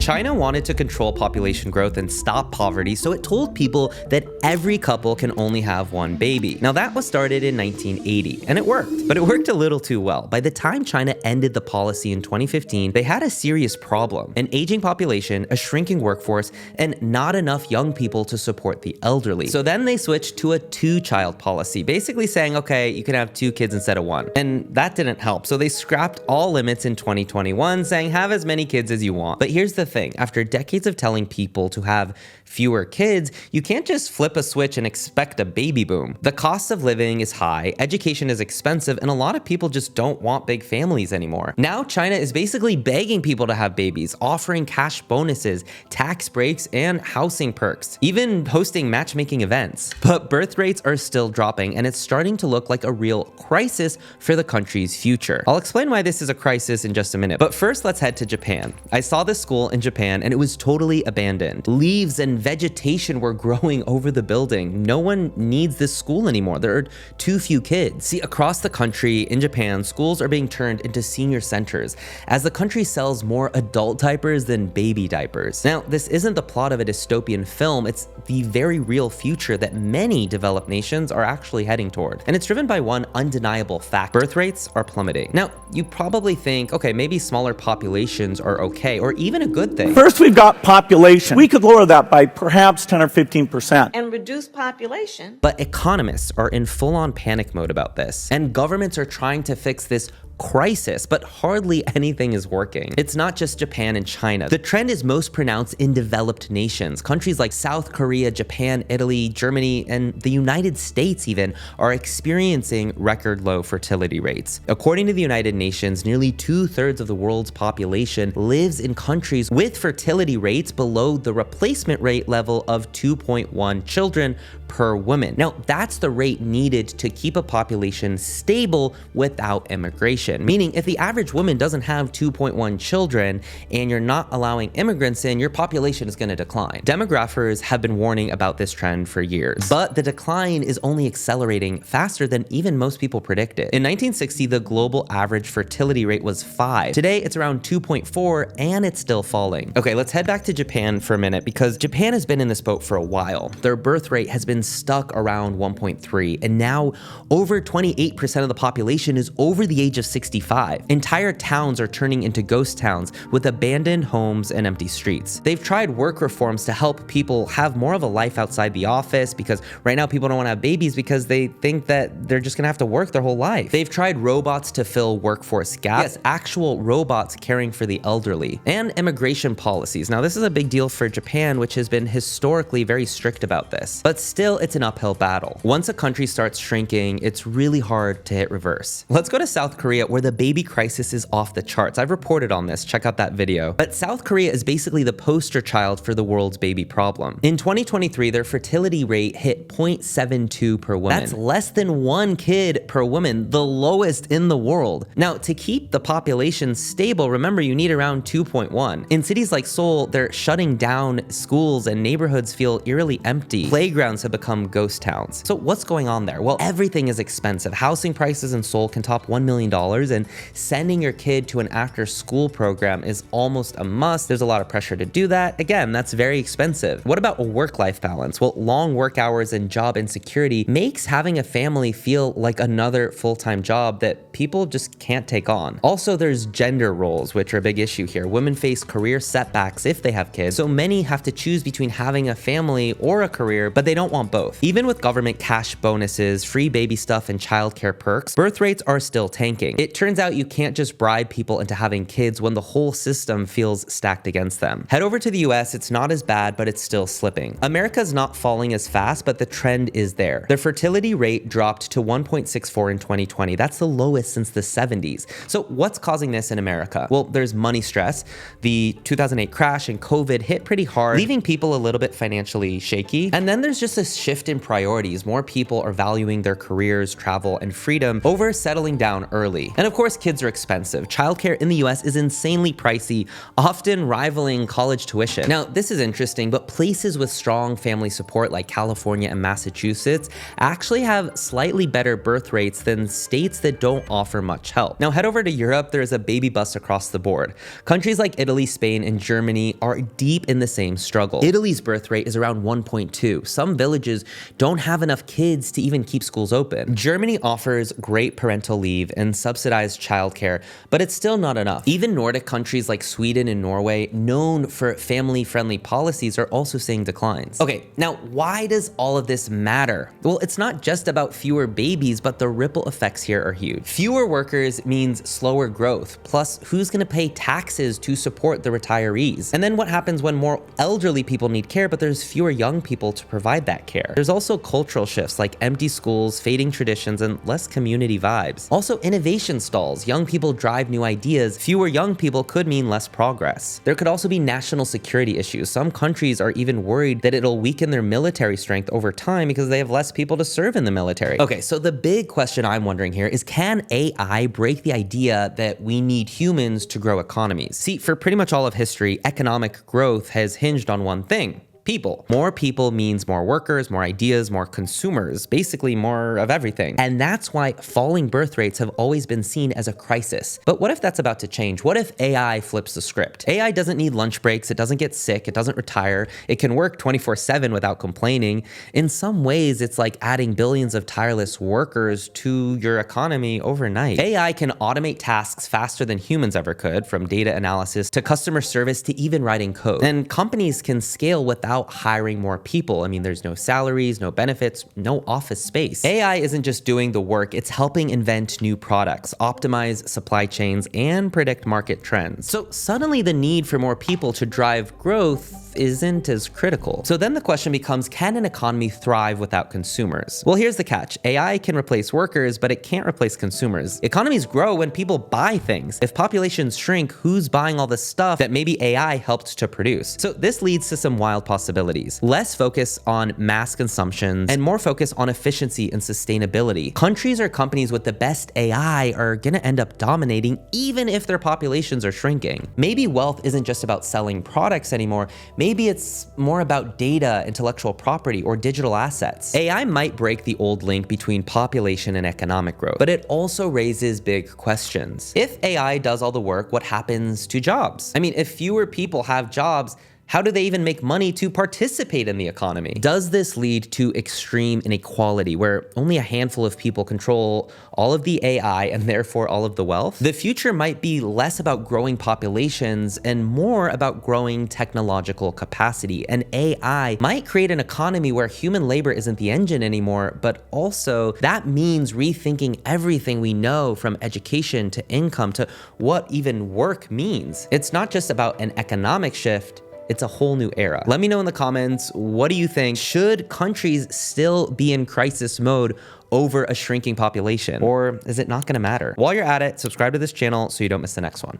China wanted to control population growth and stop poverty, so it told people that every couple can only have one baby. Now that was started in 1980, and it worked, but it worked a little too well. By the time China ended the policy in 2015, they had a serious problem: an aging population, a shrinking workforce, and not enough young people to support the elderly. So then they switched to a two-child policy, basically saying, okay, you can have 2 kids instead of 1. And that didn't help, so they scrapped all limits in 2021, saying have as many kids as you want. But here's the thing: after decades of telling people to have fewer kids, you can't just flip a switch and expect a baby boom. The cost of living is high, education is expensive, and a lot of people just don't want big families anymore. Now China is basically begging people to have babies, offering cash bonuses, tax breaks, and housing perks, even hosting matchmaking events. But birth rates are still dropping, and it's starting to look like a real crisis for the country's future. I'll explain why this is a crisis in just a minute, but first let's head to Japan. I saw this school in Japan and it was totally abandoned. Leaves and vegetation were growing over the building. No one needs this school anymore. There are too few kids. See, across the country in Japan, schools are being turned into senior centers as the country sells more adult diapers than baby diapers. Now, this isn't the plot of a dystopian film, it's the very real future that many developed nations are actually heading toward. And it's driven by one undeniable fact: birth rates are plummeting. Now, you probably think, okay, maybe smaller populations are okay, or even a good thing. First, we've got population. We could lower that by perhaps 10 or 15%. And reduce population. But economists are in full-on panic mode about this, and governments are trying to fix this crisis, but hardly anything is working. It's not just Japan and China. The trend is most pronounced in developed nations. Countries like South Korea, Japan, Italy, Germany, and the United States even are experiencing record low fertility rates. According to the United Nations, nearly 2/3 of the world's population lives in countries with fertility rates below the replacement rate level of 2.1 children per woman. Now, that's the rate needed to keep a population stable without immigration. Meaning, if the average woman doesn't have 2.1 children and you're not allowing immigrants in, your population is going to decline. Demographers have been warning about this trend for years, but the decline is only accelerating faster than even most people predicted. In 1960, the global average fertility rate was 5. Today, it's around 2.4, and it's still falling. Okay, let's head back to Japan for a minute, because Japan has been in this boat for a while. Their birth rate has been stuck around 1.3, and now over 28% of the population is over the age of 65. Entire towns are turning into ghost towns with abandoned homes and empty streets. They've tried work reforms to help people have more of a life outside the office, because right now people don't want to have babies because they think that they're just gonna have to work their whole life. They've tried robots to fill workforce gaps. Yes, actual robots caring for the elderly. And immigration policies. Now, this is a big deal for Japan, which has been historically very strict about this. But still, it's an uphill battle. Once a country starts shrinking, it's really hard to hit reverse. Let's go to South Korea, where the baby crisis is off the charts. I've reported on this, check out that video. But South Korea is basically the poster child for the world's baby problem. In 2023, their fertility rate hit 0.72 per woman. That's less than 1 kid per woman, the lowest in the world. Now, to keep the population stable, remember, you need around 2.1. In cities like Seoul, they're shutting down schools and neighborhoods feel eerily empty. Playgrounds have become ghost towns. So what's going on there? Well, everything is expensive. Housing prices in Seoul can top $1 million, and sending your kid to an after-school program is almost a must. There's a lot of pressure to do that. Again, that's very expensive. What about a work-life balance? Well, long work hours and job insecurity makes having a family feel like another full-time job that people just can't take on. Also, there's gender roles, which are a big issue here. Women face career setbacks if they have kids, so many have to choose between having a family or a career, but they don't want both. Even with government cash bonuses, free baby stuff, and childcare perks, birth rates are still tanking. It turns out you can't just bribe people into having kids when the whole system feels stacked against them. Head over to the US, it's not as bad, but it's still slipping. America's not falling as fast, but the trend is there. Their fertility rate dropped to 1.64 in 2020. That's the lowest since the 70s. So what's causing this in America? Well, there's money stress. The 2008 crash and COVID hit pretty hard, leaving people a little bit financially shaky. And then there's just a shift in priorities. More people are valuing their careers, travel, and freedom over settling down early. easy. And of course, kids are expensive. Childcare in the US is insanely pricey, often rivaling college tuition. Now, this is interesting, but places with strong family support like California and Massachusetts actually have slightly better birth rates than states that don't offer much help. Now, head over to Europe, there's a baby bust across the board. Countries like Italy, Spain, and Germany are deep in the same struggle. Italy's birth rate is around 1.2. Some villages don't have enough kids to even keep schools open. Germany offers great parental leave and subsidized childcare, but it's still not enough. Even Nordic countries like Sweden and Norway, known for family-friendly policies, are also seeing declines. Okay, now why does all of this matter? Well, it's not just about fewer babies, but the ripple effects here are huge. Fewer workers means slower growth, plus who's gonna pay taxes to support the retirees? And then what happens when more elderly people need care, but there's fewer young people to provide that care? There's also cultural shifts like empty schools, fading traditions, and less community vibes. Also, innovation stalls. Young people drive new ideas. Fewer young people could mean less progress. There could also be national security issues. Some countries are even worried that it'll weaken their military strength over time because they have less people to serve in the military. Okay, so the big question I'm wondering here is, can AI break the idea that we need humans to grow economies? See, for pretty much all of history, economic growth has hinged on one thing: people. More people means more workers, more ideas, more consumers, basically more of everything. And that's why falling birth rates have always been seen as a crisis. But what if that's about to change? What if AI flips the script? AI doesn't need lunch breaks, it doesn't get sick, it doesn't retire, it can work 24/7 without complaining. In some ways, it's like adding billions of tireless workers to your economy overnight. AI can automate tasks faster than humans ever could, from data analysis to customer service to even writing code. And companies can scale without hiring more people. I mean, there's no salaries, no benefits, no office space. AI isn't just doing the work, it's helping invent new products, optimize supply chains, and predict market trends. So suddenly the need for more people to drive growth isn't as critical. So then the question becomes, can an economy thrive without consumers? Well, here's the catch. AI can replace workers, but it can't replace consumers. Economies grow when people buy things. If populations shrink, who's buying all the stuff that maybe AI helped to produce? So this leads to some wild possibilities. Less focus on mass consumption and more focus on efficiency and sustainability. Countries or companies with the best AI are gonna end up dominating even if their populations are shrinking. Maybe wealth isn't just about selling products anymore. Maybe it's more about data, intellectual property, or digital assets. AI might break the old link between population and economic growth, but it also raises big questions. If AI does all the work, what happens to jobs? I mean, if fewer people have jobs, how do they even make money to participate in the economy? Does this lead to extreme inequality where only a handful of people control all of the AI and therefore all of the wealth? The future might be less about growing populations and more about growing technological capacity. And AI might create an economy where human labor isn't the engine anymore, but also that means rethinking everything we know, from education to income to what even work means. It's not just about an economic shift, it's a whole new era. Let me know in the comments, what do you think? Should countries still be in crisis mode over a shrinking population? Or is it not gonna matter? While you're at it, subscribe to this channel so you don't miss the next one.